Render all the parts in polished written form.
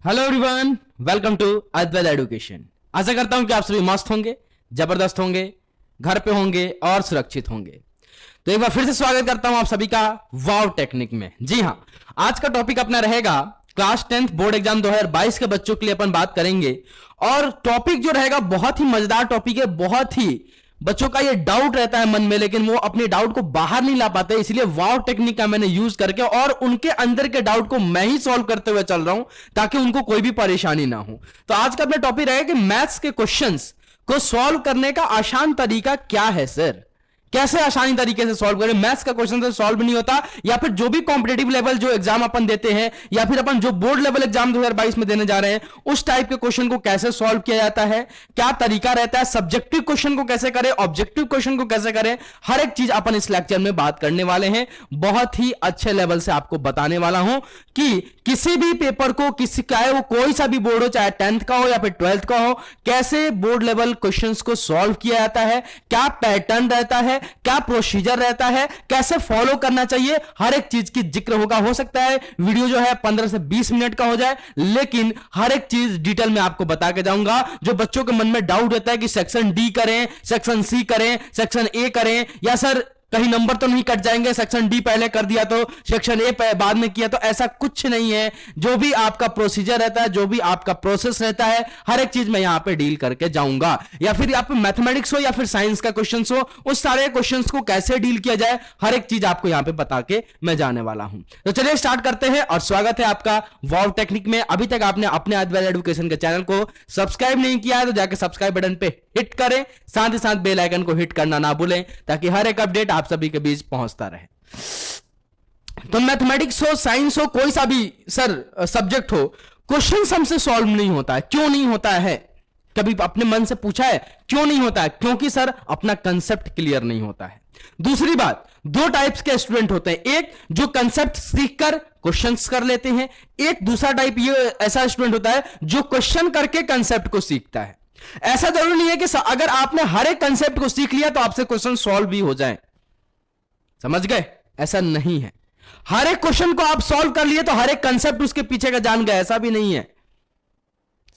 Hello everyone, welcome to Advait education. आशा करता हूं कि आप सभी मस्त होंगे, जबरदस्त होंगे, घर पे होंगे और सुरक्षित होंगे। तो एक बार फिर से स्वागत करता हूं आप सभी का वाव टेक्निक में। जी हां, आज का टॉपिक अपना रहेगा क्लास 10th बोर्ड एग्जाम 2022 के बच्चों के लिए अपन बात करेंगे। और टॉपिक जो रहेगा बहुत ही मजेदार टॉपिक है। बहुत ही बच्चों का ये डाउट रहता है मन में, लेकिन वो अपने डाउट को बाहर नहीं ला पाते, इसलिए वाव टेक्निक का मैंने यूज करके और उनके अंदर के डाउट को मैं ही सॉल्व करते हुए चल रहा हूं ताकि उनको कोई भी परेशानी ना हो। तो आज का अपना टॉपिक रहेगा कि मैथ्स के क्वेश्चंस को सॉल्व करने का आसान तरीका क्या है सर। कैसे आसानी तरीके से सॉल्व करें। मैथ्स का क्वेश्चन से सॉल्व नहीं होता, या फिर जो भी कॉम्पिटेटिव लेवल जो एग्जाम अपन देते हैं, या फिर अपन जो बोर्ड लेवल एग्जाम 2022 में देने जा रहे हैं, उस टाइप के क्वेश्चन को कैसे सॉल्व किया जाता है, क्या तरीका रहता है, सब्जेक्टिव क्वेश्चन को कैसे करें, ऑब्जेक्टिव क्वेश्चन को कैसे करें, हर एक चीज अपन इस लेक्चर में बात करने वाले हैं। बहुत ही अच्छे लेवल से आपको बताने वाला हूं कि किसी भी पेपर को, किसी चाहे वो कोई सा भी बोर्ड हो, चाहे 10th का हो या फिर 12th का हो, कैसे बोर्ड लेवल क्वेश्चंस को सॉल्व किया जाता है, क्या पैटर्न रहता है, क्या प्रोसीजर रहता है, कैसे फॉलो करना चाहिए, हर एक चीज की जिक्र होगा। हो सकता है वीडियो जो है 15 से 20 मिनट का हो जाए, लेकिन हर एक चीज डिटेल में आपको बता के जाऊंगा। जो बच्चों के मन में डाउट रहता है कि सेक्शन डी करें, सेक्शन सी करें, सेक्शन ए करें, या सर कहीं नंबर तो नहीं कट जाएंगे, सेक्शन डी पहले कर दिया तो सेक्शन ए बाद में किया, तो ऐसा कुछ नहीं है। जो भी आपका प्रोसीजर रहता है, जो भी आपका प्रोसेस रहता है, हर एक चीज मैं यहां पे डील करके जाऊंगा। या फिर आप मैथमेटिक्स हो या फिर साइंस का क्वेश्चन हो, उस सारे क्वेश्चंस को कैसे डील किया जाए, हर एक चीज आपको यहां पे बता के मैं जाने वाला हूं। तो चलिए स्टार्ट करते हैं, और स्वागत है आपका वाव टेक्निक में। अभी तक आपने अपने अद्वैत एजुकेशन के चैनल को सब्सक्राइब नहीं किया है तो जाके सब्सक्राइब बटन पे हिट करें, साथ ही साथ बेल आइकन को हिट करना ना भूलें, ताकि हर एक अपडेट आप सभी के बीच पहुंचता रहे। तो मैथमेटिक्स हो, साइंस हो, कोई सा भी सर सब्जेक्ट हो, क्वेश्चन हमसे सॉल्व नहीं होता है। क्यों नहीं होता है? कभी अपने मन से पूछा है क्यों नहीं होता है? क्योंकि सर अपना कंसेप्ट क्लियर नहीं होता है। दूसरी बात, दो टाइप्स के स्टूडेंट होते हैं, एक जो कंसेप्ट सीखकर क्वेश्चंस कर लेते हैं, एक दूसरा टाइप ये ऐसा स्टूडेंट होता है जो क्वेश्चन करके कंसेप्ट को सीखता है। ऐसा जरूरी नहीं है कि अगर आपने हर एक कंसेप्ट को सीख लिया तो आपसे क्वेश्चन सॉल्व भी हो जाए, समझ गए? ऐसा नहीं है। हर एक क्वेश्चन को आप सॉल्व कर लिए तो हर एक कंसेप्ट उसके पीछे का जान गए, ऐसा भी नहीं है,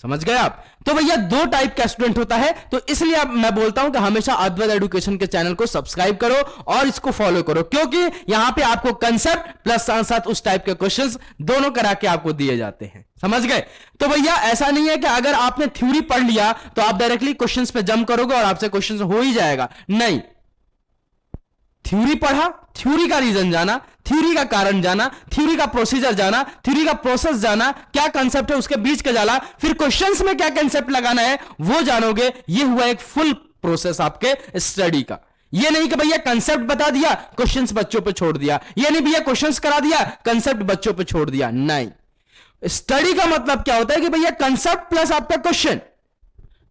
समझ गए आप? तो भैया दो टाइप का स्टूडेंट होता है, तो इसलिए अब मैं बोलता हूं कि हमेशा अद्वैत एजुकेशन के चैनल को सब्सक्राइब करो और इसको फॉलो करो, क्योंकि यहां पे आपको कंसेप्ट प्लस साथ साथ उस टाइप के क्वेश्चंस दोनों करा के आपको दिए जाते हैं, समझ गए? तो भैया ऐसा नहीं है कि अगर आपने थ्योरी पढ़ लिया तो आप डायरेक्टली क्वेश्चंस पे जंप करोगे और आपसे क्वेश्चन हो ही जाएगा। नहीं, थ्योरी पढ़ा, थ्योरी का रीजन जाना, थ्योरी का कारण जाना, थ्योरी का प्रोसीजर जाना, थ्योरी का प्रोसेस जाना, क्या कंसेप्ट है उसके बीच का जाना, फिर क्वेश्चंस में क्या कंसेप्ट लगाना है वो जानोगे। ये हुआ एक फुल प्रोसेस आपके स्टडी का। ये नहीं कि भैया कंसेप्ट बता दिया, क्वेश्चंस बच्चों पे छोड़ दिया, ये नहीं भैया क्वेश्चंस करा दिया, कंसेप्ट बच्चों पे छोड़ दिया। नहीं, स्टडी का मतलब क्या होता है कि भैया कंसेप्ट प्लस आपका क्वेश्चन,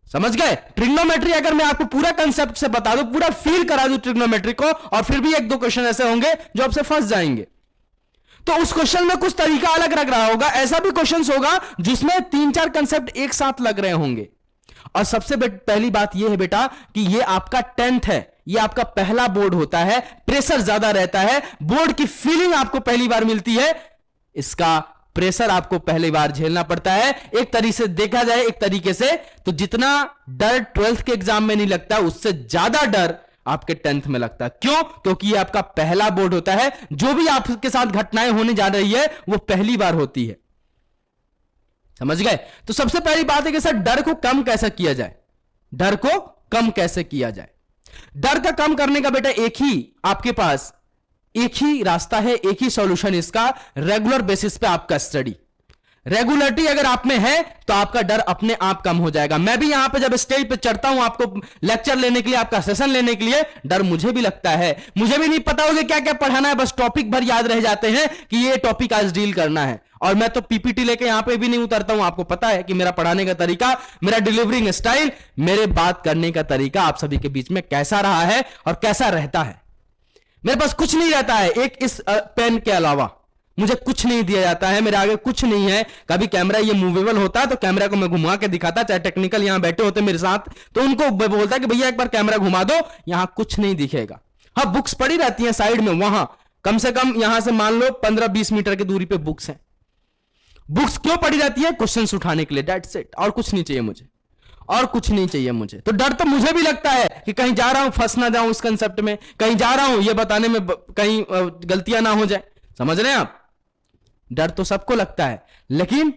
समझ गए? ट्रिग्नोमेट्री अगर मैं आपको पूरा कंसेप्ट से बता दूं, पूरा फील करा दूं ट्रिग्नोमेट्री को, और फिर भी एक दो क्वेश्चन ऐसे होंगे जो आपसे फंस जाएंगे, तो उस क्वेश्चन में कुछ तरीका अलग लग रहा होगा। ऐसा भी क्वेश्चन होगा जिसमें 3-4 कंसेप्ट एक साथ लग रहे होंगे। और सबसे पहली बात यह है बेटा कि यह आपका 10th है, यह आपका पहला बोर्ड होता है, प्रेशर ज्यादा रहता है, बोर्ड की फीलिंग आपको पहली बार मिलती है, इसका प्रेशर आपको पहली बार झेलना पड़ता है। एक तरीके से देखा जाए, एक तरीके से तो जितना डर 12th के एग्जाम में नहीं लगता, उससे ज्यादा डर आपके 10th में लगता है। क्यों? क्योंकि ये आपका पहला बोर्ड होता है, जो भी आपके साथ घटनाएं होने जा रही है वो पहली बार होती है, समझ गए? तो सबसे पहली बात है कि सर डर को कम कैसे किया जाए, डर को कम कैसे किया जाए। डर का कम करने का बेटा एक ही आपके पास एक ही रास्ता है, एक ही सॉल्यूशन इसका, रेगुलर बेसिस पे आपका स्टडी। रेगुलरिटी अगर आप में है तो आपका डर अपने आप कम हो जाएगा। मैं भी यहां पे जब स्टेज पे चढ़ता हूं आपको लेक्चर लेने के लिए, आपका सेशन लेने के लिए, डर मुझे भी लगता है। मुझे भी नहीं पता होगा क्या क्या पढ़ाना है, बस टॉपिक भर याद रह जाते हैं कि ये टॉपिक आज डील करना है। और मैं तो पीपीटी लेके यहां पे भी नहीं उतरता हूं। आपको पता है कि मेरा पढ़ाने का तरीका, मेरा डिलीवरिंग स्टाइल, मेरे बात करने का तरीका आप सभी के बीच में कैसा रहा है और कैसा रहता है। मेरे पास कुछ नहीं रहता है, एक इस पेन के अलावा मुझे कुछ नहीं दिया जाता है, मेरे आगे कुछ नहीं है। कभी कैमरा ये मूवेबल होता है तो कैमरा को मैं घुमा के दिखाता, चाहे टेक्निकल यहां बैठे होते मेरे साथ तो उनको बोलता कि भैया एक बार कैमरा घुमा दो, यहां कुछ नहीं दिखेगा। हाँ, बुक्स पड़ी रहती हैं साइड में, वहां कम से कम यहां से मान लो 15-20 मीटर की दूरी पे बुक्स हैं, बुक्स क्यों पढ़ी जाती है? क्वेश्चंस उठाने के लिए, दैट्स इट, और कुछ नहीं चाहिए मुझे, और कुछ नहीं चाहिए मुझे। तो डर तो मुझे भी लगता है कि कहीं जा रहा हूं फंस ना जाऊं इस कंसेप्ट में, कहीं जा रहा हूं ये बताने में कहीं गलतियां ना हो जाए, समझ रहे हैं आप? डर तो सबको लगता है, लेकिन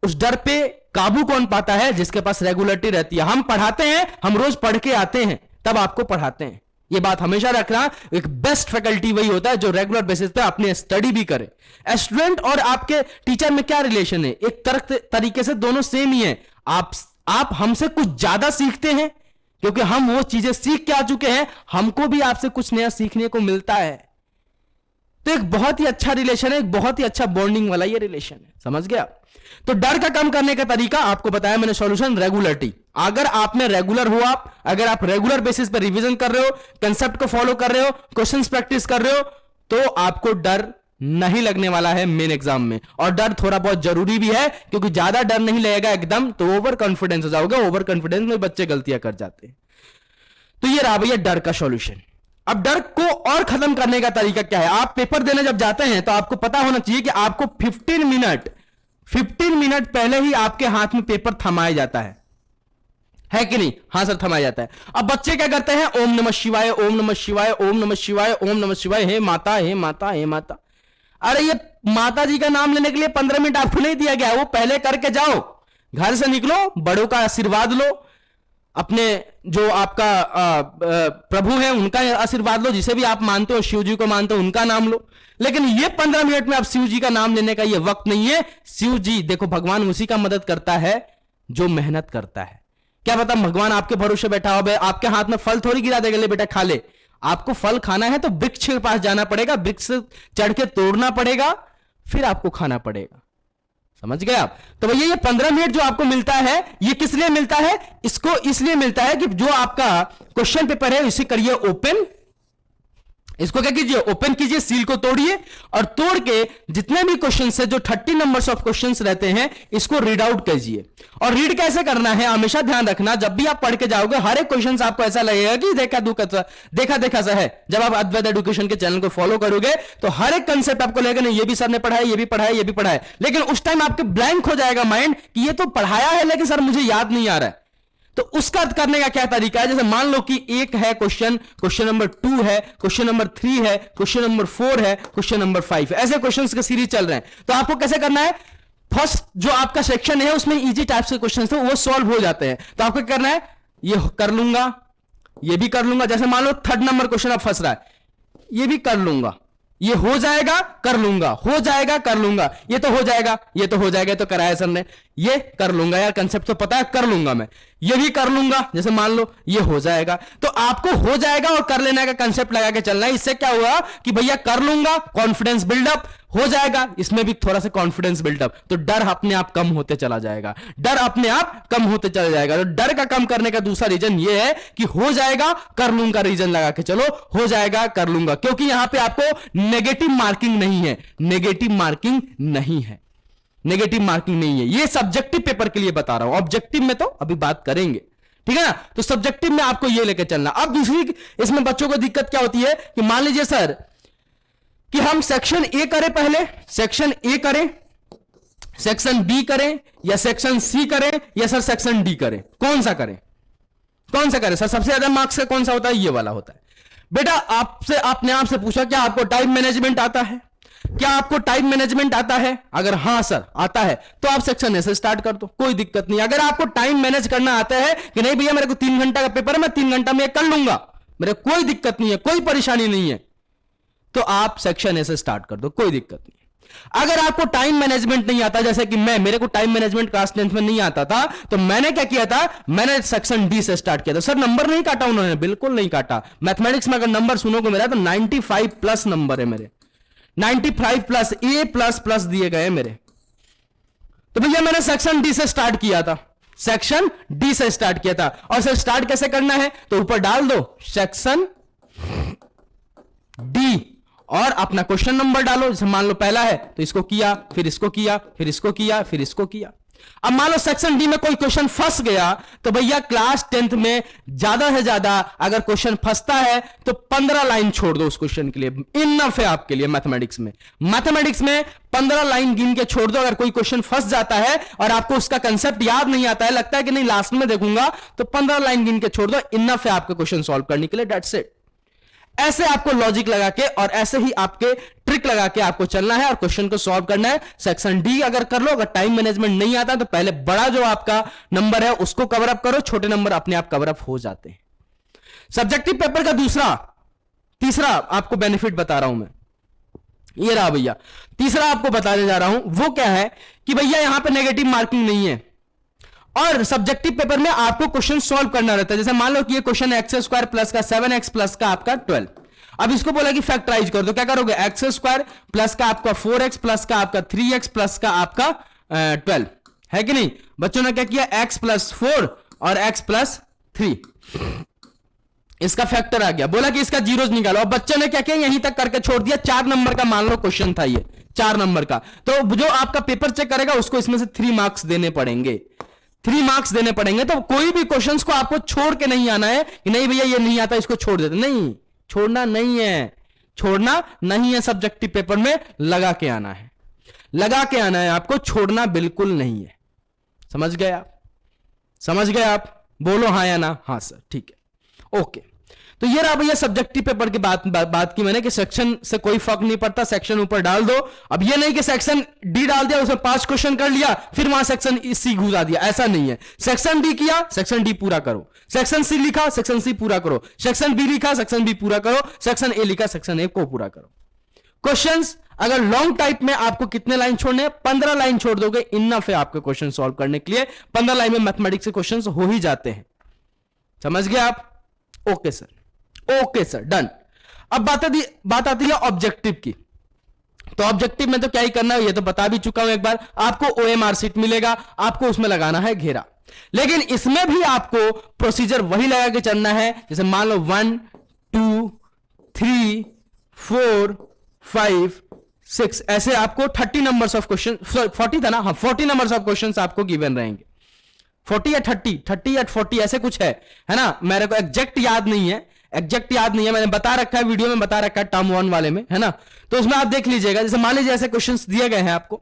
उस डर पे काबू कौन पाता है? जिसके पास रेगुलरिटी रहती है। हम पढ़ाते हैं, हम रोज पढ़ के आते हैं, तब आपको पढ़ाते हैं, ये बात हमेशा रखना। एक बेस्ट फैकल्टी वही होता है जो रेगुलर बेसिस पे अपने स्टडी भी करे। स्टूडेंट और आपके टीचर में क्या रिलेशन है? एक तरीके से दोनों सेम ही है। आप हमसे कुछ ज्यादा सीखते हैं क्योंकि हम वो चीजें सीख के आ चुके हैं, हमको भी आपसे कुछ नया सीखने को मिलता है। तो एक बहुत ही अच्छा रिलेशन है, एक बहुत ही अच्छा बॉन्डिंग वाला ये रिलेशन है, समझ गया? तो डर का कम करने का तरीका आपको बताया मैंने, सॉल्यूशन रेगुलरिटी। अगर आप में रेगुलर हो, अगर आप रेगुलर बेसिस पर रिवीजन कर रहे हो, कंसेप्ट को फॉलो कर रहे हो, क्वेश्चंस प्रैक्टिस कर रहे हो, तो आपको डर नहीं लगने वाला है मेन एग्जाम में। और डर थोड़ा बहुत जरूरी भी है, क्योंकि ज्यादा डर नहीं लगेगा एकदम तो ओवर कॉन्फिडेंस हो जाओगे। ओवर कॉन्फिडेंस में बच्चे गलतियां कर जाते हैं। तो ये रहा भैया डर का सॉल्यूशन। अब डर को और खत्म करने का तरीका क्या है? आप पेपर देने जब जाते हैं तो आपको पता होना चाहिए कि आपको 15 मिनट पहले ही आपके हाथ में पेपर थमाया जाता है कि नहीं? हां सर, थमाया जाता है। अब बच्चे क्या करते हैं? ओम नमः शिवाय, ओम नमः शिवाय, ओम नमः शिवाय, ओम नमः शिवाय, हे माता, हे माता, हे माता। अरे ये माता जी का नाम लेने के लिए 15 मिनट आपको नहीं दिया गया, वो पहले करके जाओ, घर से निकलो, बड़ों का आशीर्वाद लो, अपने जो आपका प्रभु है उनका आशीर्वाद लो, जिसे भी आप मानते हो, शिव जी को मानते हो, उनका नाम लो। लेकिन ये 15 मिनट में आप शिव जी का नाम लेने का ये वक्त नहीं है। शिव जी देखो, भगवान उसी का मदद करता है जो मेहनत करता है। क्या पता भगवान आपके भरोसे बैठा हो, आपके हाथ में फल थोड़ी गिरा देगा, ले बेटा खा ले। आपको फल खाना है तो वृक्ष के पास जाना पड़ेगा, वृक्ष से चढ़ के तोड़ना पड़ेगा, फिर आपको खाना पड़ेगा, समझ गए आप? तो भैया ये 15 मिनट जो आपको मिलता है, ये किस लिए मिलता है? इसको इसलिए मिलता है कि जो आपका क्वेश्चन पेपर है इसे करिए ओपन, इसको क्या कीजिए? ओपन कीजिए, सील को तोड़िए, और तोड़ के जितने भी क्वेश्चंस है, जो 30 नंबर्स ऑफ क्वेश्चंस रहते हैं, इसको रीड आउट कीजिए। और रीड कैसे करना है हमेशा ध्यान रखना, जब भी आप पढ़ के जाओगे हर एक क्वेश्चन आपको ऐसा लगेगा कि देखा सा है। जब आप अद्वैत एजुकेशन के चैनल को फॉलो करोगे तो हर एक कंसेप्ट आपको लगेगा नहीं ये भी सर ने पढ़ा है, ये भी पढ़ा है, ये भी पढ़ा है, लेकिन उस टाइम आपके ब्लैंक हो जाएगा माइंड कि ये तो पढ़ाया है लेकिन सर मुझे याद नहीं आ रहा है। तो उसका करने का क्या तरीका है? जैसे मान लो कि एक है क्वेश्चन नंबर 2 है, क्वेश्चन नंबर 3 है, क्वेश्चन नंबर 4 है, क्वेश्चन नंबर 5 है, ऐसे क्वेश्चंस के सीरीज चल रहे हैं। तो आपको कैसे करना है? फर्स्ट जो आपका सेक्शन है उसमें इजी टाइप से क्वेश्चंस थे वो सॉल्व हो जाते हैं, तो आपको क्या करना है? ये कर लूंगा, ये भी कर लूंगा। जैसे मान लो 3rd नंबर क्वेश्चन अब फंस रहा है, ये भी कर लूंगा, ये हो जाएगा कर लूंगा, हो जाएगा कर लूंगा, ये तो हो जाएगा, ये तो हो जाएगा, तो कराया सर ने, ये कर लूंगा यार, कंसेप्ट तो पता है, कर लूंगा मैं, ये भी कर लूंगा। जैसे मान लो ये हो जाएगा, तो आपको हो जाएगा और कर लेने का कंसेप्ट लगा के चलना है। इससे क्या हुआ कि भैया कर लूंगा, कॉन्फिडेंस बिल्डअप हो जाएगा, इसमें भी थोड़ा सा कॉन्फिडेंस बिल्डअप, तो डर अपने आप कम होते चला जाएगा, डर अपने आप कम होते चला जाएगा। तो डर का कम करने का दूसरा रीजन ये है कि हो जाएगा कर लूंगा रीजन लगा के चलो, हो जाएगा कर लूंगा, क्योंकि यहां पे आपको नेगेटिव मार्किंग नहीं है, नेगेटिव मार्किंग नहीं है, नेगेटिव मार्किंग नहीं है। ये सब्जेक्टिव पेपर के लिए बता रहा हूं, ऑब्जेक्टिव में तो अभी बात करेंगे, ठीक है ना? तो सब्जेक्टिव में आपको ये लेकर चलना। अब दूसरी इसमें बच्चों को दिक्कत क्या होती है कि मान लीजिए सर कि हम सेक्शन ए करें, पहले सेक्शन ए करें, सेक्शन बी करें, या सेक्शन सी करें, या सर सेक्शन डी करें, कौन सा करें? कौन सा करें सर? सबसे ज्यादा मार्क्स का कौन सा होता है? ये वाला होता है। बेटा आपसे आपने आपसे पूछा क्या आपको टाइम मैनेजमेंट आता है? क्या आपको टाइम मैनेजमेंट आता है? अगर हां सर आता है तो आप सेक्शन ए से स्टार्ट कर दो, कोई दिक्कत नहीं। अगर आपको टाइम मैनेज करना आता है कि नहीं भैया मेरे को 3 घंटा का पेपर है, मैं 3 घंटा में कर लूंगा, मेरे कोई दिक्कत नहीं है, कोई परेशानी नहीं है, तो आप सेक्शन ए से स्टार्ट कर दो, कोई दिक्कत नहीं। अगर आपको टाइम मैनेजमेंट नहीं आता, जैसे कि मेरे को टाइम मैनेजमेंट क्लास 10th में नहीं आता था, तो मैंने क्या किया था? मैंने सेक्शन डी से स्टार्ट किया था। सर नंबर नहीं काटा उन्होंने? बिल्कुल नहीं काटा। मैथमेटिक्स में अगर नंबर सुनोगे मेरा तो 95 प्लस नंबर है मेरे, 95 प्लस, ए प्लस प्लस दिए गए मेरे। तो भैया मैंने सेक्शन डी से स्टार्ट किया था, सेक्शन डी से स्टार्ट किया था। और सर स्टार्ट कैसे करना है? तो ऊपर डाल दो सेक्शन डी और अपना क्वेश्चन नंबर डालो। जैसे मान लो पहला है तो इसको किया, फिर इसको किया, फिर इसको किया, फिर इसको किया, अब मान लो सेक्शन डी में कोई क्वेश्चन फंस गया, तो भैया क्लास 10th में ज्यादा से ज्यादा अगर क्वेश्चन फंसता है तो 15 लाइन छोड़ दो उस क्वेश्चन के लिए, इनफ है आपके लिए। मैथमेटिक्स में 15 लाइन गिन के छोड़ दो। अगर कोई क्वेश्चन फंस जाता है और आपको उसका कंसेप्ट याद नहीं आता है, लगता है कि नहीं लास्ट में देखूंगा, तो 15 लाइन गिन के छोड़ दो, इनफ है आपका क्वेश्चन सॉल्व करने के लिए। That's it. ऐसे आपको लॉजिक लगा के और ऐसे ही आपके ट्रिक लगा के आपको चलना है और क्वेश्चन को सॉल्व करना है। सेक्शन डी अगर कर लो, अगर टाइम मैनेजमेंट नहीं आता तो पहले बड़ा जो आपका नंबर है उसको कवर अप करो, छोटे नंबर अपने आप कवर अप हो जाते हैं। सब्जेक्टिव पेपर का तीसरा आपको बेनिफिट बता रहा हूं मैं, ये रहा भैया। तीसरा आपको बताने जा रहा हूं, वो क्या है कि भैया यहां पे नेगेटिव मार्किंग नहीं है और सब्जेक्टिव पेपर में आपको क्वेश्चन सॉल्व करना रहता है। जैसे मान लो कि ये क्वेश्चन एक्स स्क्वायर प्लस का 7x प्लस का आपका 12। अब इसको बोला कि फैक्टराइज कर दो, क्या करोगे? एक्स स्क्वायर प्लस का आपका 4x प्लस का आपका 3x प्लस का आपका 12 है कि नहीं? बच्चों ने क्या किया? x प्लस 4 और x प्लस 3, इसका फैक्टर आ गया। बोला कि इसका जीरोज निकालो। अब बच्चे ने क्या किया? यहीं तक करके छोड़ दिया। 4 नंबर का मान लो क्वेश्चन था ये, 4 नंबर का, तो जो आपका पेपर चेक करेगा उसको इसमें से 3 मार्क्स देने पड़ेंगे। 3 मार्क्स देने पड़ेंगे। तो कोई भी क्वेश्चंस को आपको छोड़ के नहीं आना है कि नहीं भैया ये नहीं आता इसको छोड़ देते, नहीं, छोड़ना नहीं है, छोड़ना नहीं है। सब्जेक्टिव पेपर में लगा के आना है, लगा के आना है आपको, छोड़ना बिल्कुल नहीं है। समझ गए आप? समझ गए आप? बोलो हाँ या ना। हाँ सर, ठीक है, ओके। तो ये रहा भैया सब्जेक्टिव पेपर की बात की मैंने कि सेक्शन से कोई फर्क नहीं पड़ता, सेक्शन ऊपर डाल दो। अब ये नहीं कि सेक्शन डी डाल दिया, उसमें 5 क्वेश्चन कर लिया, फिर वहां सेक्शन सी घुसा दिया, ऐसा नहीं है। सेक्शन डी किया, सेक्शन डी पूरा करो। सेक्शन सी लिखा, सेक्शन सी पूरा करो। सेक्शन बी लिखा, सेक्शन बी पूरा करो। सेक्शन ए लिखा, सेक्शन ए को पूरा करो। क्वेश्चंस अगर लॉन्ग टाइप में आपको कितने लाइन छोड़ने हैं? 15 लाइन छोड़ दोगे, इनफ है आपके क्वेश्चन सॉल्व करने के लिए। 15 लाइन में मैथमेटिक्स के क्वेश्चन हो ही जाते हैं। समझ गए आप? Okay sir, okay sir, done. अब बात आती है ऑब्जेक्टिव की। तो ऑब्जेक्टिव में तो क्या ही करना है, ये तो बता भी चुका हूं एक बार। आपको OMR शीट मिलेगा, आपको उसमें लगाना है घेरा। लेकिन इसमें भी आपको प्रोसीजर वही लगा के चलना है। जैसे मान लो 1 2 3 4 5 6, ऐसे आपको 30 नंबर्स ऑफ क्वेश्चन, 40 था ना? हाँ, 40 नंबर्स ऑफ क्वेश्चन आपको गिवन रहेंगे। 40 या 30 या 40 ऐसे कुछ है ना? मेरे को एग्जैक्ट याद नहीं है, मैंने बता रखा है, वीडियो में बता रखा है टर्म 1 वाले में, है ना? तो उसमें आप देख लीजिएगा। जैसे मान लीजिए ऐसे क्वेश्चंस दिए गए हैं आपको,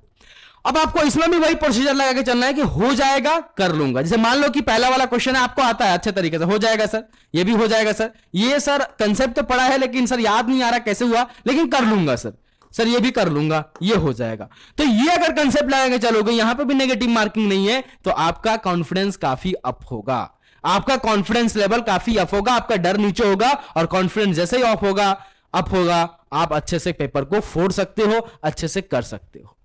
अब आपको इसमें भी वही प्रोसीजर लगा के चलना है कि हो जाएगा, कर लूंगा। जैसे मान लो कि पहला वाला क्वेश्चन है, आपको आता है अच्छे तरीके से, हो जाएगा सर, ये भी हो जाएगा सर, ये सर कंसेप्ट तो पढ़ा है लेकिन सर याद नहीं आ रहा कैसे हुआ, लेकिन कर लूंगा सर, ये भी कर लूंगा, ये हो जाएगा। तो ये अगर कंसेप्ट लगा के चलोगे, यहां पर भी नेगेटिव मार्किंग नहीं है, तो आपका कॉन्फिडेंस काफी अप होगा, आपका कॉन्फिडेंस लेवल काफी अप होगा, आपका डर नीचे होगा और कॉन्फिडेंस जैसे ही अप होगा, आप अच्छे से पेपर को फोड़ सकते हो, अच्छे से कर सकते हो।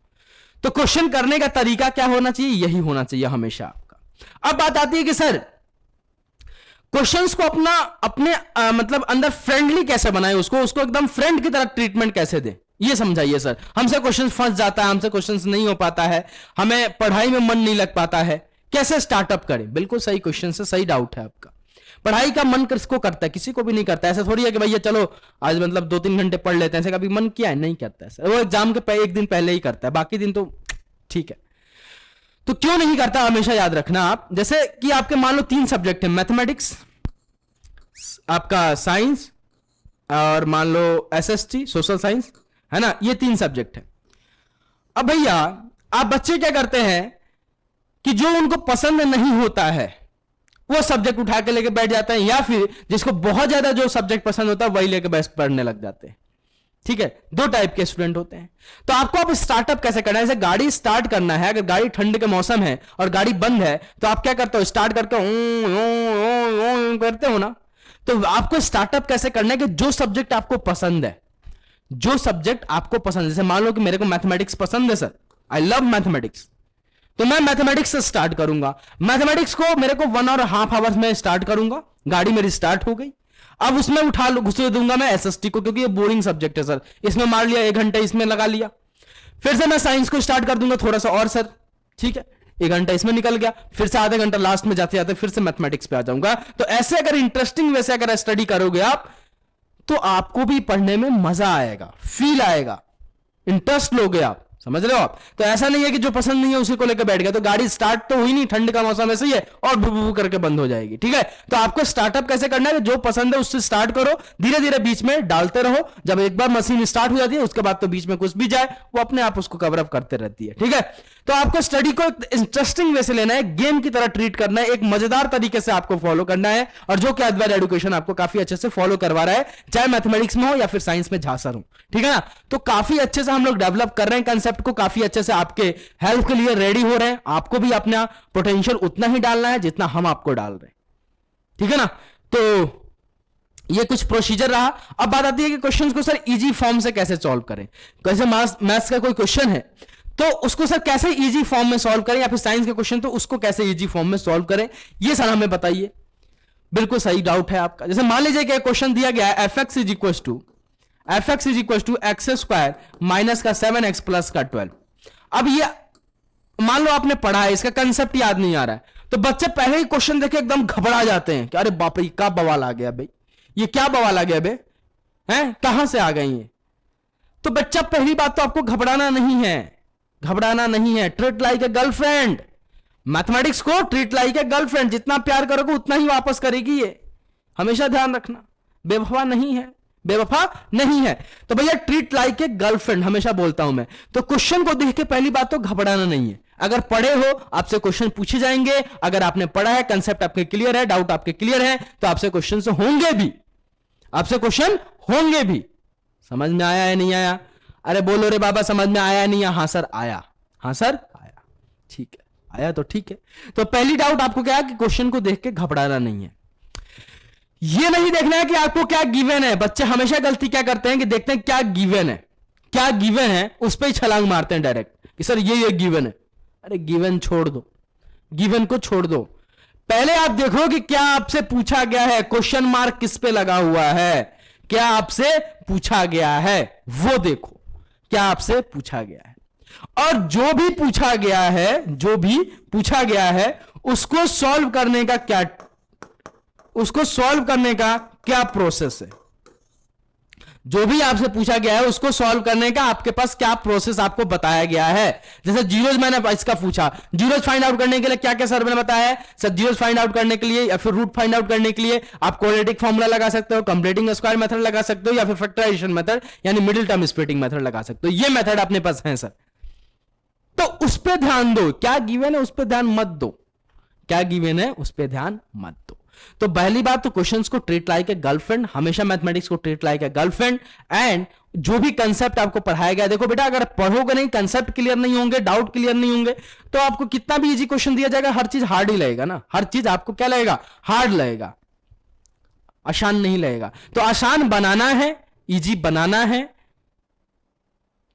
तो क्वेश्चन करने का तरीका क्या होना चाहिए? यही होना चाहिए हमेशा आपका। अब बात आती है कि सर क्वेश्चंस को अपने मतलब अंदर फ्रेंडली कैसे बनाए, उसको एकदम फ्रेंड की तरह ट्रीटमेंट कैसे दें, ये समझाइए सर। हमसे क्वेश्चन फंस जाता है, हमसे क्वेश्चन नहीं हो पाता है, हमें पढ़ाई में मन नहीं लग पाता है, कैसे स्टार्टअप करें? बिल्कुल सही क्वेश्चन से, सही डाउट है आपका। पढ़ाई का मन किसको करता है? किसी को भी नहीं करता है। ऐसा थोड़ी है कि भैया चलो आज मतलब 2-3 घंटे पढ़ लेते हैं, ऐसे कभी मन किया है? नहीं करता है सर। वो एग्जाम के एक दिन पहले ही करता है, बाकी दिन तो ठीक है। तो क्यों नहीं करता, हमेशा याद रखना आप। जैसे कि आपके मान लो 3 सब्जेक्ट है, मैथमेटिक्स, आपका साइंस और मान लो SST सोशल साइंस, है ना? ये 3 सब्जेक्ट है। अब भैया आप बच्चे क्या करते हैं कि जो उनको पसंद नहीं होता है वो सब्जेक्ट उठा के लेके बैठ जाते हैं, या फिर जिसको बहुत ज्यादा जो सब्जेक्ट पसंद होता है वही लेके बैठ पढ़ने लग जाते हैं। ठीक है, 2 टाइप के स्टूडेंट होते हैं। तो आपको अब स्टार्टअप कैसे करना है? जैसे गाड़ी स्टार्ट करना है, अगर गाड़ी ठंड के मौसम है और गाड़ी बंद है तो आप क्या करते हो? स्टार्ट करके करते हो ना? तो आपको स्टार्टअप कैसे करना है कि जो सब्जेक्ट आपको पसंद है, जैसे मान लो कि मेरे को मैथमेटिक्स पसंद है सर, आई लव मैथमेटिक्स, तो मैं मैथमेटिक्स से स्टार्ट करूंगा। मैथमेटिक्स को मेरे को 1.5 आवर्स में स्टार्ट करूंगा, गाड़ी मेरी स्टार्ट हो गई। अब उसमें घुस दूंगा मैं SST को, क्योंकि ये बोरिंग सब्जेक्ट है सर, इसमें मार लिया 1 घंटा, इसमें लगा लिया। फिर से मैं साइंस को स्टार्ट कर दूंगा थोड़ा सा और सर, ठीक है, 1 घंटा इसमें निकल गया, फिर से आधा घंटा लास्ट में जाते जाते फिर से मैथमेटिक्स पे आ जाऊंगा। तो ऐसे अगर इंटरेस्टिंग वैसे अगर स्टडी करोगे आप, तो आपको भी पढ़ने में मजा आएगा, फील आएगा, इंटरेस्ट लोगे आप। समझ रहे हो आप? तो ऐसा नहीं है कि जो पसंद नहीं है उसी को लेकर बैठ गया तो गाड़ी स्टार्ट तो हुई नहीं, ठंड का मौसम ऐसे ही है और भू भू करके बंद हो जाएगी। ठीक है, तो आपको स्टार्टअप कैसे करना है कि जो पसंद है उससे स्टार्ट करो, धीरे धीरे बीच में डालते रहो। जब एक बार मशीन स्टार्ट हो जाती है उसके बाद तो बीच में कुछ भी जाए वो अपने आप उसको कवर अप करते रहती है। ठीक है, तो आपको स्टडी को इंटरेस्टिंग वे से लेना है, गेम की तरह ट्रीट करना है, एक मजेदार तरीके से आपको फॉलो करना है, और जो कि अद्वैत एजुकेशन आपको काफी अच्छे से फॉलो करवा रहा है, चाहे मैथमेटिक्स में हो या फिर साइंस में झांसर हो। ठीक है ना, तो काफी अच्छे से हम लोग डेवलप कर रहे हैं कंसेप्ट को, काफी अच्छे से आपके हेल्प के लिए रेडी हो रहे हैं। आपको भी अपना पोटेंशियल उतना ही डालना है जितना हम आपको डाल रहे हैं। ठीक है ना, तो ये कुछ प्रोसीजर रहा। अब बात आती है कि क्वेश्चंस को सर इजी फॉर्म से कैसे सॉल्व करें। कैसे मैथ्स का कोई क्वेश्चन है तो उसको सर कैसे इजी फॉर्म में सॉल्व करें, या फिर साइंस का क्वेश्चन तो उसको कैसे इजी फॉर्म में सॉल्व करें, ये सर हमें बताइए। बिल्कुल सही डाउट है आपका। जैसे मान लीजिए कि क्वेश्चन दिया गया है f x is equal to x square minus का 7x प्लस का 12। अब ये मान लो आपने पढ़ा है, इसका कंसेप्ट याद नहीं आ रहा है, तो बच्चे पहले ही क्वेश्चन देखे एकदम घबरा जाते हैं कि अरे बाप रे क्या बवाल आ गया भाई, ये क्या बवाल आ गया बे, हैं कहां से आ गई है। तो बच्चा पहली बात तो आपको घबराना नहीं है, घबराना नहीं है। Treat like a girlfriend, mathematics को ट्रीट लाइक ए गर्लफ्रेंड, जितना प्यार करोगे उतना ही वापस करेगी ये, हमेशा ध्यान रखना। बेवफा नहीं है, बेवफा नहीं है। तो भैया ट्रीट लाइक ए गर्लफ्रेंड हमेशा बोलता हूं मैं। तो क्वेश्चन को देख के पहली बात तो घबराना नहीं है। अगर पढ़े हो आपसे क्वेश्चन पूछे जाएंगे, अगर आपने पढ़ा है, कंसेप्ट आपके क्लियर है, डाउट आपके क्लियर है, तो आपसे क्वेश्चन से होंगे भी, आपसे क्वेश्चन होंगे भी। समझ में आया है नहीं आया? अरे बोलो रे बाबा समझ में आया नहीं? हाँ सर आया, हाँ सर आया, ठीक है आया तो ठीक है। तो पहली डाउट आपको क्या है कि क्वेश्चन को देख के घबराना नहीं है। ये नहीं देखना है कि आपको क्या गिवन है। बच्चे हमेशा गलती क्या करते हैं कि देखते हैं क्या गिवन है, क्या गिवन है उस पर ही छलांग मारते हैं डायरेक्ट कि सर ये गिवन है। अरे गिवन छोड़ दो, गिवन को छोड़ दो, पहले आप देखो कि क्या आपसे पूछा गया है, क्वेश्चन मार्क किस पे लगा हुआ है, क्या आपसे पूछा गया है वो देखो, क्या आपसे पूछा गया है। और जो भी पूछा गया है, जो भी पूछा गया है उसको सॉल्व करने का क्या, उसको सॉल्व करने का क्या प्रोसेस है। जो भी आपसे पूछा गया है उसको सॉल्व करने का आपके पास क्या प्रोसेस आपको बताया गया है। जैसे जीरोज मैंने इसका पूछा, जीरोज फाइंड आउट करने के लिए क्या क्या सर मैंने बताया है। सर जीरोज फाइंड आउट करने के लिए या फिर रूट फाइंड आउट करने के लिए आप क्वाड्रेटिक फॉर्मूला लगा सकते हो, कंप्लीटिंग स्क्वायर मेथड लगा सकते हो, या फिर फैक्टराइजेशन मेथड यानी मिडिल टर्म स्प्लिटिंग मेथड लगा सकते हो। ये मेथड अपने पास है सर, तो उस पर ध्यान दो। क्या गिवन है उस पर ध्यान मत दो, क्या गिवन है उस पर ध्यान मत दो। तो पहली बात तो क्वेश्चंस को ट्रीट लाइक ए गर्लफ्रेंड, हमेशा मैथमेटिक्स को treat like a girlfriend. And जो भी कंसेप्ट आपको पढ़ाया गया, देखो बेटा अगर पढ़ोगे नहीं, कंसेप्ट क्लियर नहीं होंगे, डाउट क्लियर नहीं होंगे, तो आपको कितना भी इजी क्वेश्चन दिया जाएगा हर चीज हार्ड ही लगेगा ना, हर चीज आपको क्या लगेगा, हार्ड लगेगा, आसान नहीं लगेगा। तो आसान बनाना है, इजी बनाना है,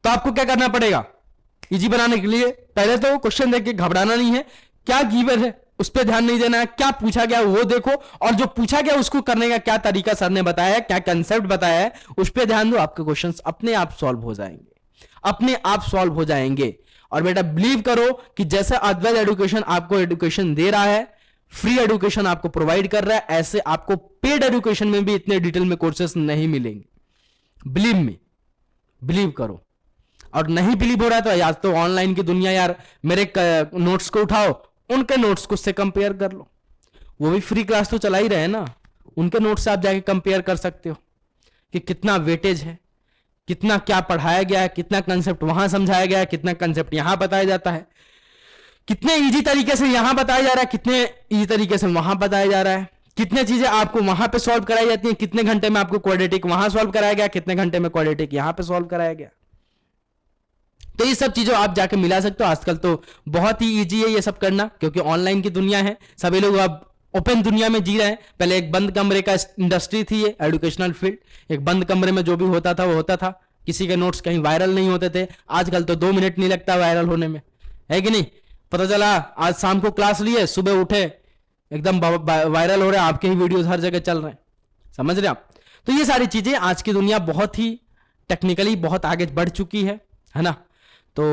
तो आपको क्या करना पड़ेगा, इजी बनाने के लिए पहले तो क्वेश्चन देख के घबराना नहीं है, क्या गिवन है उस पर ध्यान नहीं देना है, क्या पूछा गया वो देखो, और जो पूछा गया उसको करने का क्या तरीका सर ने बताया है, क्या कंसेप्ट बताया है उस पर ध्यान दो। आपके क्वेश्चंस अपने आप सॉल्व हो जाएंगे, अपने आप सॉल्व हो जाएंगे। और बेटा बिलीव करो कि जैसे अद्वैत एजुकेशन आपको एजुकेशन दे रहा है, फ्री एजुकेशन आपको प्रोवाइड कर रहा है, ऐसे आपको पेड एजुकेशन में भी इतने डिटेल में कोर्सेस नहीं मिलेंगे। बिलीव मी, बिलीव करो। और नहीं बिलीव हो रहा है तो आज तो ऑनलाइन की दुनिया यार, मेरे नोट्स को उठाओ, उनके नोट्स को उससे कंपेयर कर लो, वो भी फ्री क्लास तो चला ही रहे ना, उनके नोट्स से आप जाके कंपेयर कर सकते हो कि कितना वेटेज है, कितना क्या पढ़ाया गया है, कितना कंसेप्ट वहां समझाया गया है, कितना कंसेप्ट यहां बताया जाता है, कितने इजी तरीके से यहां बताया जा रहा है, कितने इजी तरीके से वहां बताया जा रहा है, कितने चीजें आपको वहां पे सॉल्व कराई जाती हैं, कितने घंटे में आपको क्वाड्रेटिक वहां सॉल्व कराया गया, कितने घंटे में क्वाड्रेटिक यहां पे सॉल्व कराया गया। तो ये सब चीजों आप जाके मिला सकते हो। आजकल तो बहुत ही इजी है ये सब करना, क्योंकि ऑनलाइन की दुनिया है, सभी लोग अब ओपन दुनिया में जी रहे हैं। पहले एक बंद कमरे का इंडस्ट्री थी ये एजुकेशनल फील्ड, एक बंद कमरे में जो भी होता था वो होता था, किसी के नोट्स कहीं वायरल नहीं होते थे। आजकल तो 2 मिनट नहीं लगता वायरल होने में, है कि नहीं। पता चला आज शाम को क्लास लिए, सुबह उठे एकदम वायरल हो रहे हैं, आपके ही वीडियोस हर जगह चल रहे हैं, समझ रहे आप। तो ये सारी चीजें, आज की दुनिया बहुत ही टेक्निकली बहुत आगे बढ़ चुकी है ना। तो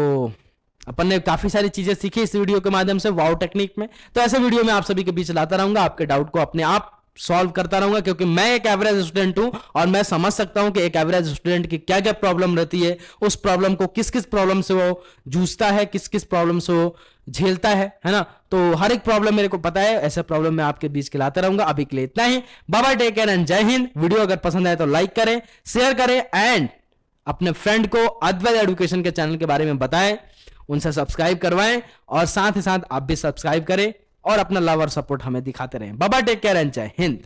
अपन ने काफी सारी चीजें सीखी इस वीडियो के माध्यम से वाओ टेक्निक में। तो ऐसे वीडियो में आप सभी के बीच लाता रहूंगा, आपके डाउट को अपने आप सॉल्व करता रहूंगा, क्योंकि मैं एक एवरेज स्टूडेंट हूं और मैं समझ सकता हूं कि एक एवरेज स्टूडेंट की क्या क्या प्रॉब्लम रहती है, उस प्रॉब्लम को किस किस प्रॉब्लम से वो जूझता है, किस किस प्रॉब्लम से वो झेलता है ना। तो हर एक प्रॉब्लम मेरे को पता है, ऐसे प्रॉब्लम मैं आपके बीच खिलाता रहूंगा। अभी के लिए इतना ही, बाय टेक केयर एंड जय हिंद। वीडियो अगर पसंद आए तो लाइक करें, शेयर करें एंड अपने फ्रेंड को अद्वैत एजुकेशन के चैनल के बारे में बताएं, उनसे सब्सक्राइब करवाएं और साथ ही साथ आप भी सब्सक्राइब करें और अपना लव और सपोर्ट हमें दिखाते रहें। बाय टेक केयर एंड जय हिंद।